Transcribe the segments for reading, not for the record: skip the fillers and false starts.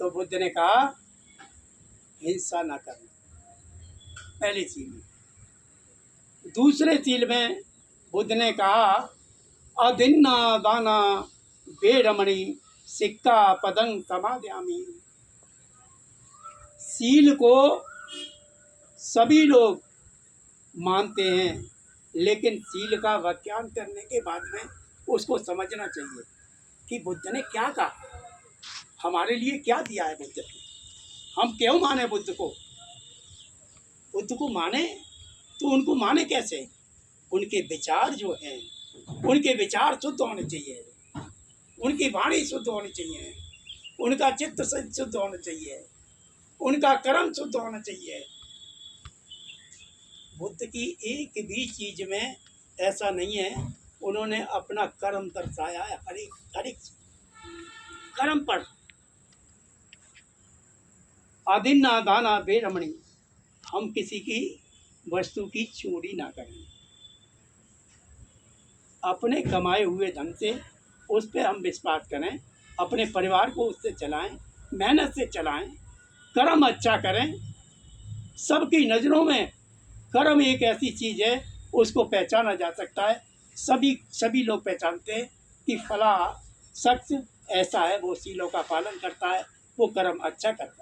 तो बुद्ध ने कहा हिंसा ना करना, पहली चीज में। दूसरे चीज में बुद्ध ने कहा अदिन्ना दाना वेरमणि सिक्का पदं समादयामि। सील को सभी लोग मानते हैं, लेकिन सील का व्याख्यान करने के बाद में उसको समझना चाहिए कि बुद्ध ने क्या कहा, हमारे लिए क्या दिया है बुद्ध ने। हम क्यों माने बुद्ध को? बुद्ध को माने तो उनको माने कैसे? उनके विचार जो हैं, उनके विचार शुद्ध होने चाहिए, उनकी वाणी शुद्ध होनी चाहिए, उनका चित्त शुद्ध होना चाहिए, उनका कर्म शुद्ध होना चाहिए। बुद्ध की एक भी चीज में ऐसा नहीं है उन्होंने अपना कर्म दर्शाया है। हर एक कर्म पर आदिन्ना दाना वेरमणि, हम किसी की वस्तु की चोरी ना करें, अपने कमाए हुए धन से उस पर हम विश्वास करें, अपने परिवार को उससे चलाएं, मेहनत से चलाएं, कर्म अच्छा करें। सबकी नज़रों में कर्म एक ऐसी चीज़ है उसको पहचाना जा सकता है। सभी लोग पहचानते हैं कि फला शख्स ऐसा है, वो सीलों का पालन करता है, वो कर्म अच्छा करता है।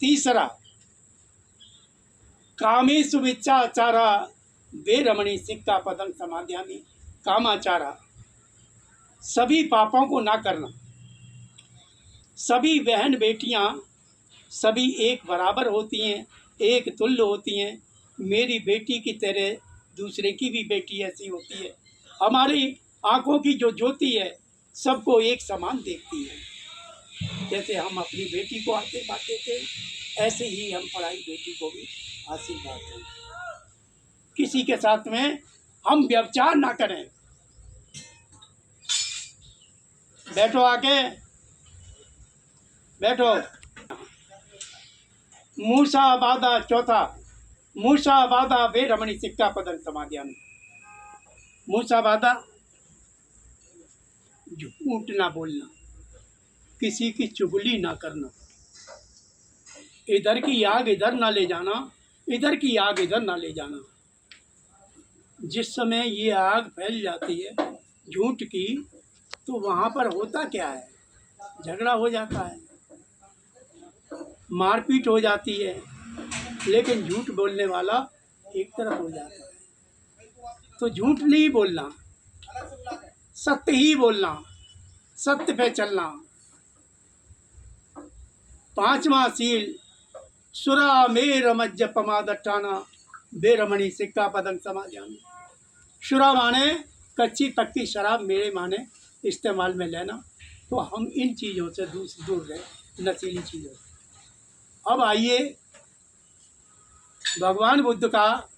तीसरा, कामेषु मिच्छाचारा वेरमणि सिक्का पदं समादयामि। कामाचारा, सभी पापों को ना करना। सभी बहन बेटियां सभी एक बराबर होती हैं, एक तुल्य होती हैं। मेरी बेटी की तरह दूसरे की भी बेटी ऐसी होती है। हमारी आंखों की जो ज्योति है सबको एक समान देखती है। जैसे हम अपनी बेटी को आशीर्वाद देते हैं, ऐसे ही हम पराई बेटी को भी आशीर्वाद दें। किसी के साथ में हम व्यभिचार ना करें। बैठो, आके बैठो। मूसा बाधा, चौथा, मूसा बाधा वेरमणि सिक्का पदं समादयामि। मूसा बाधा, झूठ ना बोलना, किसी की चुगली ना करना, इधर की आग इधर ना ले जाना, इधर की आग इधर ना ले जाना। जिस समय ये आग फैल जाती है झूठ की, तो वहाँ पर होता क्या है? झगड़ा हो जाता है, मारपीट हो जाती है, लेकिन झूठ बोलने वाला एक तरफ हो जाता है। तो झूठ नहीं बोलना, सत्य ही बोलना, सत्य पे चलना। पांचवा सील, सुरा मेर मज्ज पमादट्टाना वेरमणि सिक्का पदं समादयामि। शुरा माने कच्ची पक्की शराब, मेरे माने इस्तेमाल में लेना। तो हम इन चीज़ों से दूर रहे, नशीली चीज़ों से। अब आइए भगवान बुद्ध का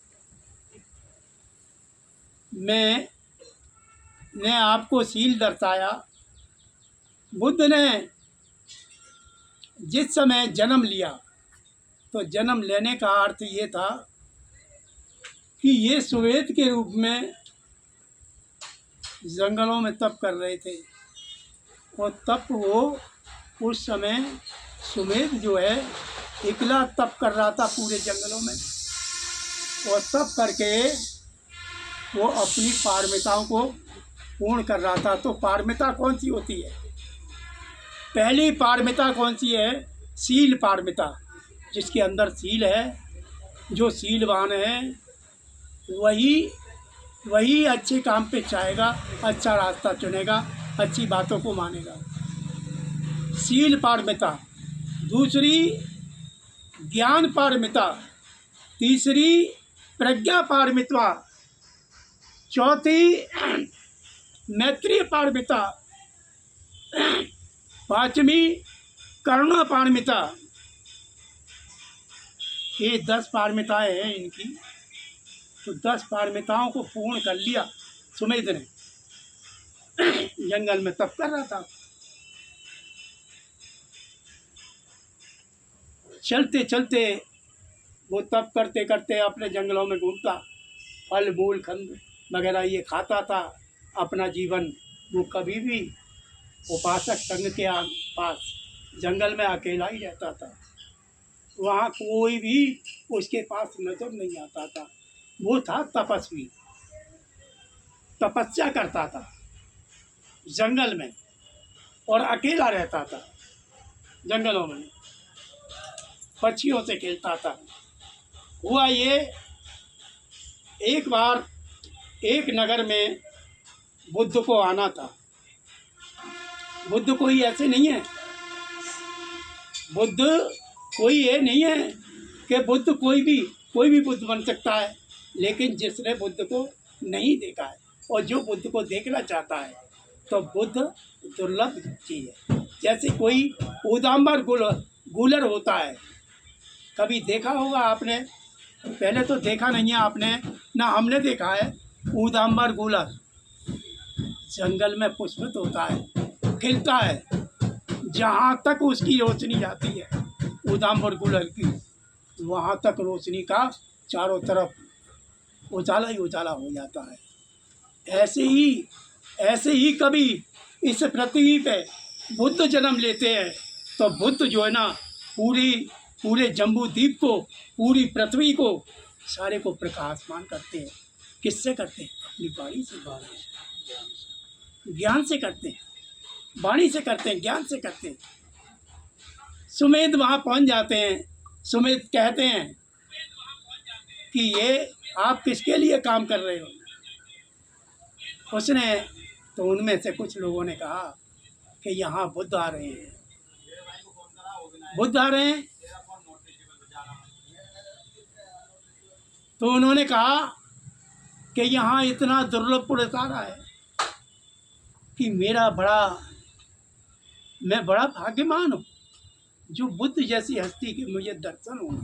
मैंने आपको सील दर्शाया। बुद्ध ने जिस समय जन्म लिया, तो जन्म लेने का अर्थ ये था कि ये सुवेद के रूप में जंगलों में तप कर रहे थे। और तप वो उस समय सुमेध जो है इकला तप कर रहा था पूरे जंगलों में, और तप करके वो अपनी पारमिताओं को पूर्ण कर रहा था। तो पारमिता कौन सी होती है? पहली पारमिता कौन सी है? सील पारमिता। जिसके अंदर सील है, जो सीलवान है, वही अच्छे काम पे चाहेगा, अच्छा रास्ता चुनेगा, अच्छी बातों को मानेगा। सील पारमिता। दूसरी ज्ञान पारमिता। तीसरी प्रज्ञा पारमिता। चौथी मैत्रीय पारमिता। पांचवी करुणा पारमिता। ये 10 पारमिताएं हैं इनकी। तो 10 पारमिताओं को पूर्ण कर लिया सुमेध ने। जंगल में तप कर रहा था। चलते चलते वो तप करते करते अपने जंगलों में घूमता, फल मूल खंड वगैरह ये खाता था। अपना जीवन वो कभी भी उपासक संघ के पास जंगल में अकेला ही रहता था। वहाँ कोई भी उसके पास नजर नहीं आता था। वो था तपस्वी, तपस्या करता था जंगल में और अकेला रहता था जंगलों में, पक्षियों से खेलता था। हुआ ये, एक बार एक नगर में बुद्ध को आना था। बुद्ध कोई ऐसे नहीं है, बुद्ध कोई ये नहीं है कि बुद्ध कोई भी बुद्ध बन सकता है। लेकिन जिसने बुद्ध को नहीं देखा है और जो बुद्ध को देखना चाहता है, तो बुद्ध दुर्लभ चीज़ है। जैसे कोई ऊदाम्बर गूलर होता है, कभी देखा होगा आपने, पहले तो देखा नहीं है आपने, ना हमने देखा है। ऊदाम्बर गूलर जंगल में पुष्पित होता है, खिलता है, जहाँ तक उसकी रोशनी जाती है ऊदाम्बर गूलर की, वहाँ तक रोशनी का चारों तरफ उजाला ही उजाला हो जाता है। ऐसे ही कभी इस पृथ्वी पे बुद्ध जन्म लेते हैं, तो बुद्ध जो है ना, पूरे जम्बू द्वीप को, पूरी पृथ्वी को, सारे को प्रकाशमान करते हैं। किससे करते हैं? अपनी वाणी से, ज्ञान से करते हैं, वाणी से करते हैं, ज्ञान से करते हैं। सुमेध वहाँ पहुँच जाते हैं। सुमेध कहते हैं कि ये आप किसके लिए काम कर रहे हो? उसने तो उनमें से कुछ लोगों ने कहा कि यहाँ बुद्ध आ रहे हैं, बुद्ध आ रहे हैं। तो उन्होंने कहा कि यहाँ इतना दुर्लभ पुरुष आ रहा है कि मैं बड़ा भाग्यवान हूँ जो बुद्ध जैसी हस्ती के मुझे दर्शन होंगे,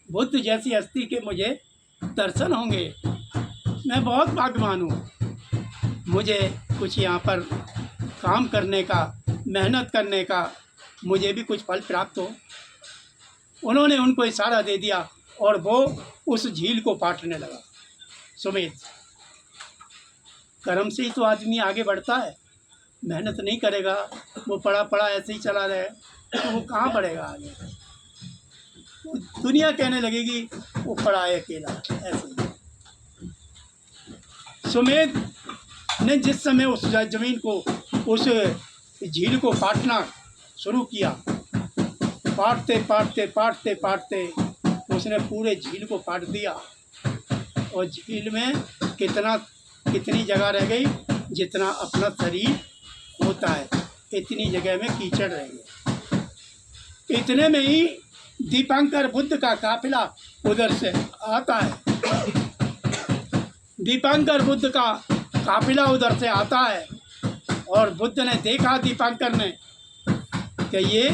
बुद्ध जैसी हस्ती के मुझे दर्शन होंगे। मैं बहुत भाग्यवान हूँ। मुझे कुछ यहाँ पर काम करने का, मेहनत करने का, मुझे भी कुछ फल प्राप्त हो। उन्होंने उनको इशारा दे दिया और वो उस झील को पाटने लगा। सुमेध, कर्म से ही तो आदमी आगे बढ़ता है, मेहनत नहीं करेगा, वो पड़ा ऐसे ही चला रहे तो वो कहाँ बढ़ेगा आगे? दुनिया कहने लगेगी वो पड़ा है अकेला। ऐसे ही सुमेध ने जिस समय उस जमीन को, उस झील को काटना शुरू किया, पाटते उसने पूरे झील को काट दिया। और झील में कितनी जगह रह गई? जितना अपना शरीर होता है इतनी जगह में कीचड़ रह गई। इतने में ही दीपांकर बुद्ध का काफिला उधर से आता है। दीपांकर बुद्ध का काफिला उधर से आता है और बुद्ध ने देखा, दीपांकर ने, कि ये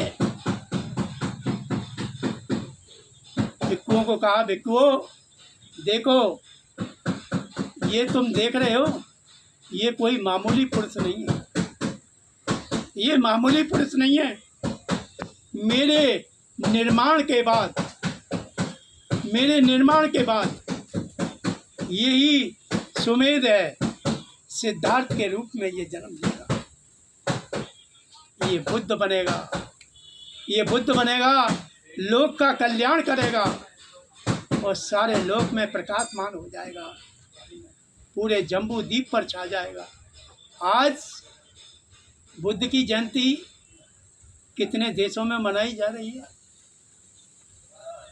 भिक्षुओं को कहा, भिक्षुओं देखो, ये तुम देख रहे हो, ये कोई मामूली पुरुष नहीं है, ये मामूली पुरुष नहीं है। मेरे निर्माण के बाद यही सुमेध है, सिद्धार्थ के रूप में ये जन्म लेगा, ये बुद्ध बनेगा, लोक का कल्याण करेगा और सारे लोक में प्रकाशमान हो जाएगा, पूरे जम्बू द्वीप पर छा जाएगा। आज बुद्ध की जयंती कितने देशों में मनाई जा रही है।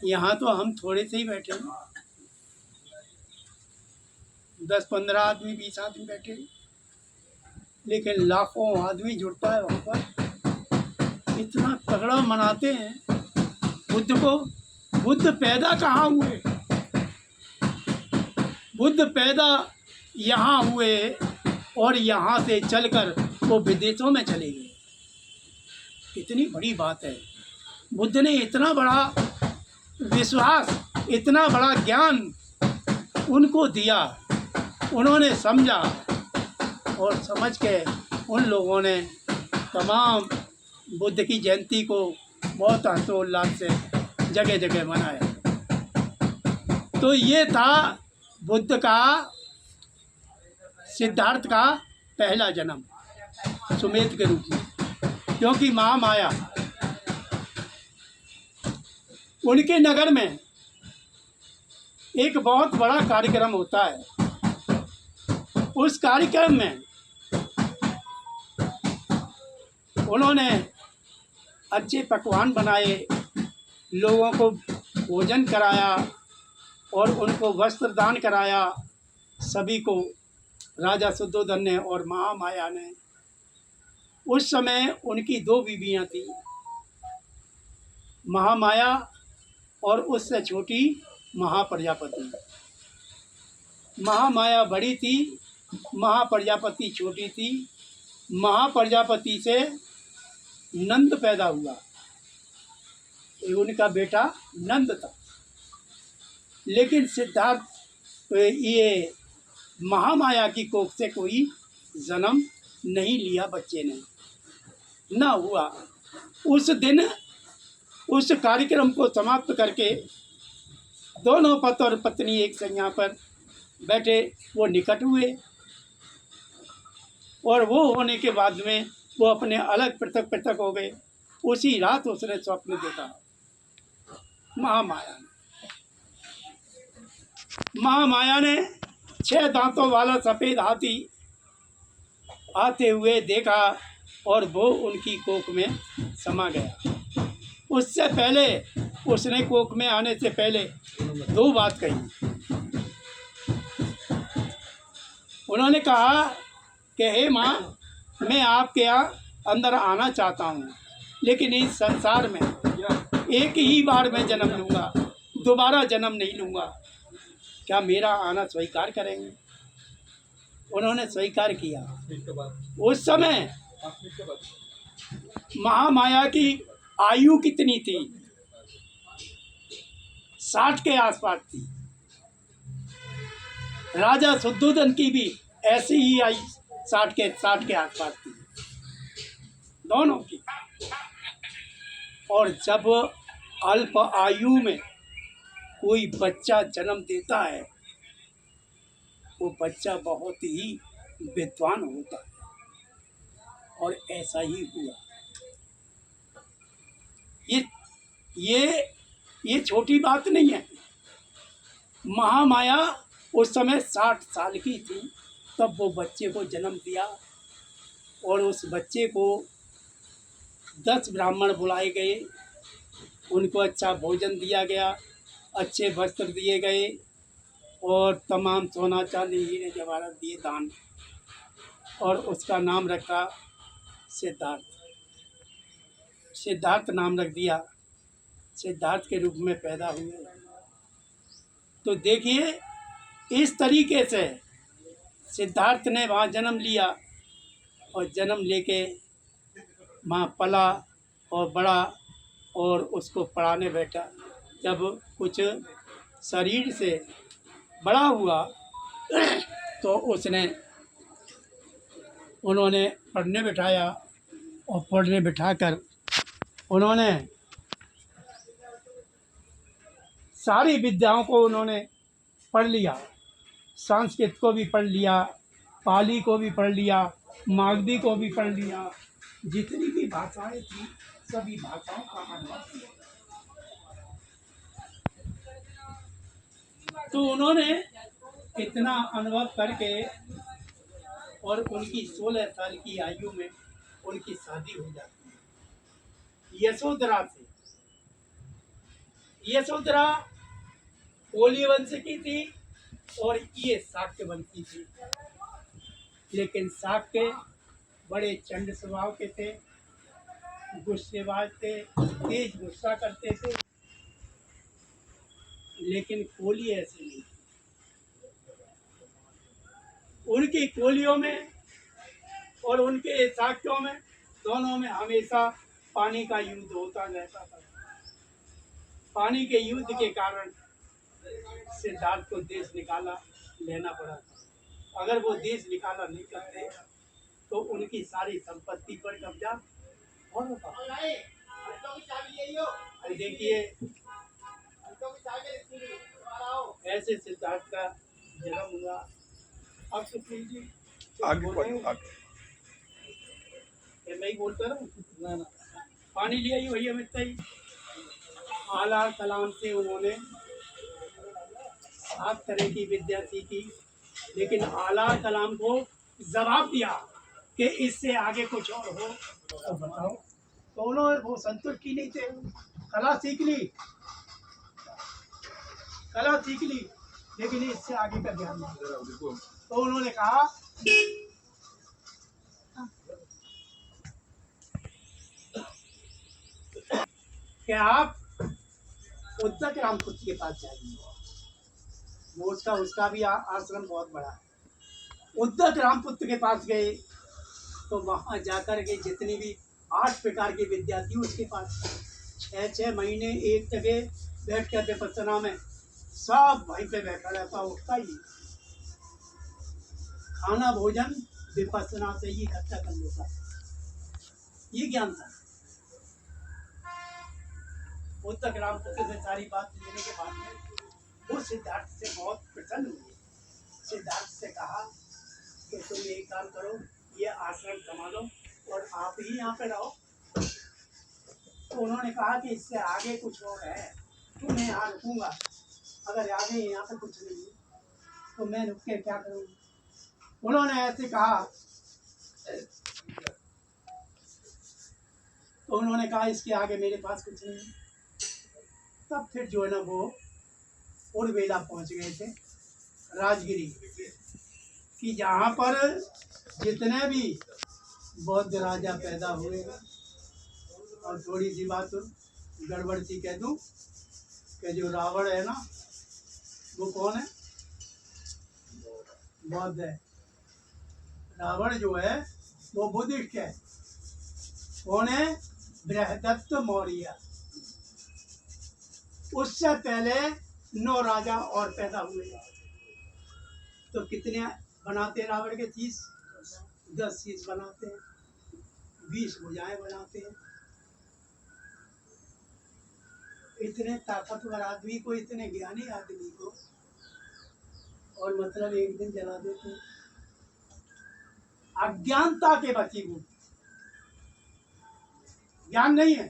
यहाँ तो हम थोड़े से ही बैठे हैं, 10-15 आदमी, 20 आदमी बैठे हैं, लेकिन लाखों आदमी जुड़ता है वहाँ पर। इतना तगड़ा मनाते हैं बुद्ध को। बुद्ध पैदा कहाँ हुए? बुद्ध पैदा यहाँ हुए और यहाँ से चलकर वो विदेशों में चले गए। कितनी बड़ी बात है। बुद्ध ने इतना बड़ा विश्वास, इतना बड़ा ज्ञान उनको दिया, उन्होंने समझा और समझ के उन लोगों ने तमाम बुद्ध की जयंती को बहुत हर्षोल्लास से जगह जगह मनाया। तो ये था बुद्ध का, सिद्धार्थ का पहला जन्म। सुमेध के रूप में, क्योंकि महामाया उनके नगर में एक बहुत बड़ा कार्यक्रम होता है। उस कार्यक्रम में उन्होंने अच्छे पकवान बनाए, लोगों को भोजन कराया और उनको वस्त्र दान कराया सभी को, राजा शुद्धोधन ने और महामाया ने। उस समय उनकी 2 बीवियां थी, महामाया और उससे छोटी महाप्रजापति। महामाया बड़ी थी, महाप्रजापति छोटी थी। महाप्रजापति से नंद पैदा हुआ, ये उनका बेटा नंद था। लेकिन सिद्धार्थ ये महामाया की कोख से कोई जन्म नहीं लिया, बच्चे ने ना हुआ। उस दिन उस कार्यक्रम को समाप्त करके दोनों पति और पत्नी एक संज्ञा पर बैठे, वो निकट हुए और वो होने के बाद में वो अपने अलग पृथक पृथक हो गए। उसी रात उसने स्वप्न देखा, महामाया ने 6 दांतों वाला सफ़ेद हाथी आते हुए देखा और वो उनकी कोख में समा गया। उससे पहले उसने कोख में आने से पहले 2 बात कही। उन्होंने कहा कि हे माँ, मैं आपके यहाँ अंदर आना चाहता हूँ, लेकिन इस संसार में एक ही बार मैं जन्म लूँगा, दोबारा जन्म नहीं लूँगा, क्या मेरा आना स्वीकार करेंगे? उन्होंने स्वीकार किया। उस समय महामाया की आयु कितनी थी? 60 के आसपास थी। राजा शुद्धोधन की भी ऐसी ही आयु 60 के आसपास थी, दोनों की। और जब अल्प आयु में कोई बच्चा जन्म देता है, वो बच्चा बहुत ही विद्वान होता है, और ऐसा ही हुआ। ये छोटी बात नहीं है। महामाया उस समय 60 साल की थी, तब वो बच्चे को जन्म दिया, और उस बच्चे को 10 ब्राह्मण बुलाए गए, उनको अच्छा भोजन दिया गया, अच्छे वस्त्र दिए गए, और तमाम सोना चांदी हीरे जवाहरात दिए दान, और उसका नाम रखा सिद्धार्थ। सिद्धार्थ नाम रख दिया, सिद्धार्थ के रूप में पैदा हुए। तो देखिए, इस तरीके से सिद्धार्थ ने वहाँ जन्म लिया, और जन्म लेके वहाँ पला और बड़ा, और उसको पढ़ाने बैठा। जब कुछ शरीर से बड़ा हुआ तो उन्होंने पढ़ने बिठाया, और पढ़ने बिठाकर उन्होंने सारी विद्याओं को उन्होंने पढ़ लिया। संस्कृत को भी पढ़ लिया, पाली को भी पढ़ लिया, मागधी को भी पढ़ लिया, जितनी भी भाषाएं थी सभी भाषाओं का अनुभव किया। तो उन्होंने इतना अनुभव करके, और उनकी 16 साल की आयु में उनकी शादी हो जाती है यशोधरा से। यशोधरा कोली वंश की थी, और ये शाक्य वंश की थी। लेकिन शाक्य बड़े चंड स्वभाव के थे, गुस्सेबाज थे, तेज गुस्सा करते थे। लेकिन कोली ऐसे नहीं। उनकी कोलियों में और उनके शाक्यों में, दोनों में हमेशा पानी का युद्ध होता रहता था। पानी के युद्ध के कारण सिद्धार्थ को देश निकाला लेना पड़ा था। अगर वो देश निकाला नहीं करते तो उनकी सारी संपत्ति पर कब्जा और होता। देखिए, ऐसे सिद्धार्थ का जन्म हुआ। अब तो आगे सही बोलता रहा ना। पानी लिया ही भैया मिलता ही। आला कलाम से उन्होंने 7 तरह की विद्या सीखी, लेकिन आला कलाम को जवाब दिया कि इससे आगे कुछ और हो तो बताओ। तो उन्होंने वो संतुष्ट ही नहीं थे। कला सीख ली, कला सीख ली, लेकिन इससे आगे का ज्ञान नहीं। तो उन्होंने कहा कि आप उद्धत रामपुत्र के पास जाइए। वो उसका भी आश्रम बहुत बड़ा है। उद्धत रामपुत्र के पास गए तो वहां जाकर के जितनी भी 8 प्रकार की विद्या थी उसके पास 6 महीने एक जगह बैठ कर विपස්සना में सब वहीं पे बैठा रहता, उठता ही खाना भोजन विपස්සना से ही इकट्ठा कर लेता। ये ज्ञान था। उद्धत रामपुत्र से सारी बात लेने के बाद में वो सिद्धार्थ से बहुत प्रसन्न हुए। सिद्धार्थ से कहा कि तुम एक काम करो, ये आश्रम संभालो और आप ही यहाँ पे रहो। तो उन्होंने कहा कि इससे आगे कुछ और है, तो मैं यहाँ रुकूंगा। अगर आगे यहाँ पे कुछ नहीं तो मैं रुक के क्या करूँगा। उन्होंने ऐसे कहा तो उन्होंने कहा इसके आगे मेरे पास कुछ नहीं। तब फिर जो है ना वो उर्वेला पहुंच गए थे, राजगिरी, कि जहाँ पर जितने भी बौद्ध राजा पैदा हुए। और थोड़ी सी बात गड़बड़ सी कह दूं कि जो रावण है ना वो कौन है? बौद्ध है। रावण जो है वो बुद्धिस्ट है। कौन है? बृहदत्त मौर्य। उससे पहले 9 राजा और पैदा हुए। तो कितने बनाते रावण के शीश? 10 शीश बनाते हैं, 20 भुजाएं बनाते हैं। इतने ताकतवर आदमी को, इतने ज्ञानी आदमी को, और मतलब एक दिन जला देते। अज्ञानता के वशीभूत, ज्ञान नहीं है,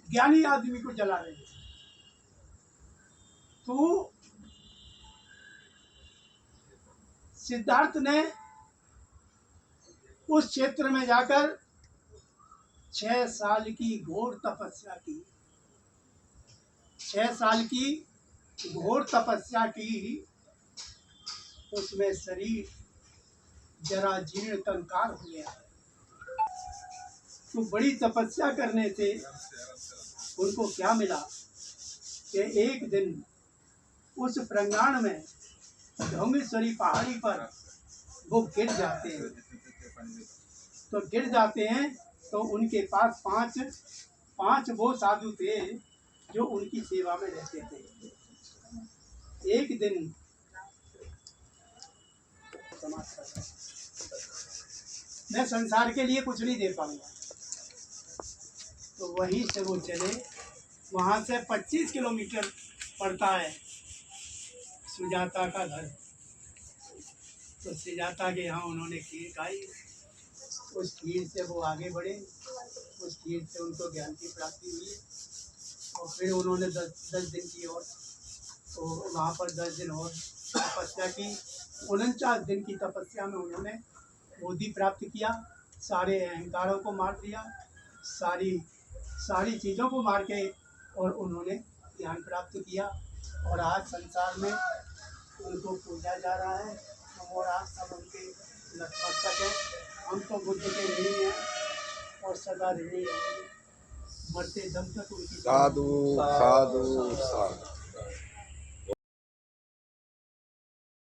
ज्ञानी आदमी को जला रहे हैं। तो सिद्धार्थ ने उस क्षेत्र में जाकर 6 साल की घोर तपस्या की। 6 साल की घोर तपस्या की। उसमें शरीर जरा जीर्ण कंकाल हो गया। तो बड़ी तपस्या करने से उनको क्या मिला कि एक दिन उस प्रांगण में ढोंगेश्वरी पहाड़ी पर वो गिर जाते हैं। तो गिर जाते हैं तो उनके पास 5 वो साधु थे जो उनकी सेवा में रहते थे। एक दिन मैं संसार के लिए कुछ नहीं दे पाऊंगा, तो वहीं से वो चले। वहाँ से 25 किलोमीटर पड़ता है सुजाता का घर। तो सुजाता के यहाँ उन्होंने खीर खाई। उस खीर से वो आगे बढ़े। उस खीर से उनको ज्ञान की प्राप्ति हुई। और फिर उन्होंने 10 दिन की और तो वहाँ पर 10 दिन और तपस्या की। 49 दिन की तपस्या में उन्होंने बोधि प्राप्त किया। सारे अहंकारों को मार दिया, सारी चीज़ों को मार के, और उन्होंने ज्ञान प्राप्त किया। और आज संसार में उनको पूजा जा रहा है। और आज सब उनके नतमस्तक है। हम तो बुद्ध के ऋणी हैं और सदा ऋणी रहेंगे, मरते दम तक उनकी। साधु साधु साधु।